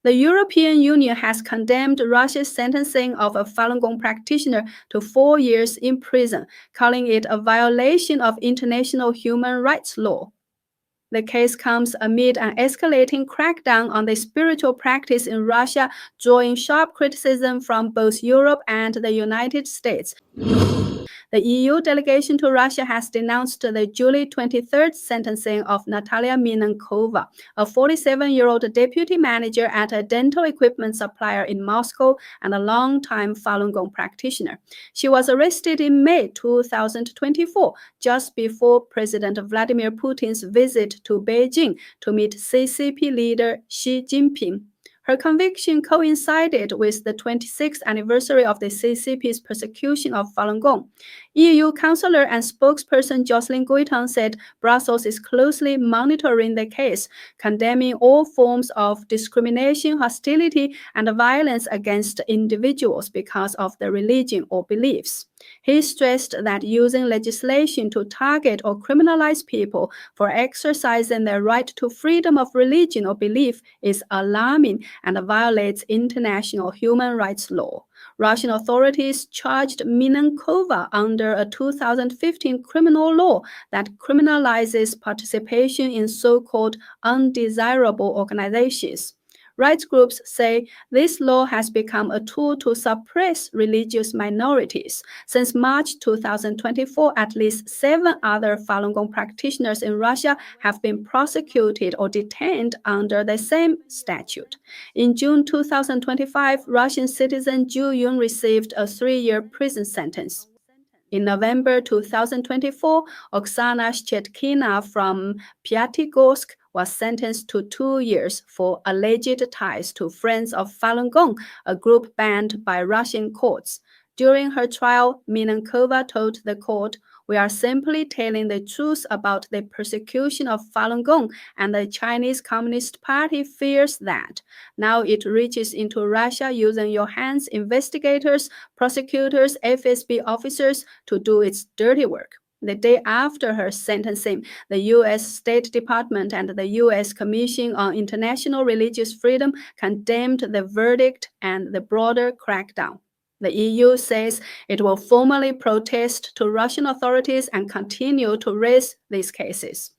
The European Union has condemned Russia's sentencing of a Falun Gong practitioner to 4 years in prison, calling it a violation of international human rights law. The case comes amid an escalating crackdown on the spiritual practice in Russia, drawing sharp criticism from both Europe and the United States. The EU delegation to Russia has denounced the July 23rd sentencing of Natalia Minenkova, a 47-year-old deputy manager at a dental equipment supplier in Moscow and a longtime Falun Gong practitioner. She was arrested in May 2024, just before President Vladimir Putin's visit to Beijing to meet CCP leader Xi Jinping. Her conviction coincided with the 26th anniversary of the CCP's persecution of Falun Gong. EU Counselor and spokesperson Jocelyn Goitom said Brussels is closely monitoring the case, condemning all forms of discrimination, hostility, and violence against individuals because of their religion or beliefs. He stressed that using legislation to target or criminalize people for exercising their right to freedom of religion or belief is alarming and violates international human rights law. Russian authorities charged Minenkova under a 2015 criminal law that criminalizes participation in so-called undesirable organizations. Rights groups say this law has become a tool to suppress religious minorities. Since March 2024, at least 7 other Falun Gong practitioners in Russia have been prosecuted or detained under the same statute. In June 2025, Russian citizen Zhu Yun received a 3-year prison sentence. In November 2024, Oksana Shchetkina from Pyatigorsk was sentenced to 2 years for alleged ties to Friends of Falun Gong, a group banned by Russian courts. During her trial, Minenkova told the court, "We are simply telling the truth about the persecution of Falun Gong, and the Chinese Communist Party fears that. Now it reaches into Russia using Johan's investigators, prosecutors, FSB officers to do its dirty work." The day after her sentencing, the U.S. State Department and the U.S. Commission on International Religious Freedom condemned the verdict and the broader crackdown. The EU says it will formally protest to Russian authorities and continue to raise these cases.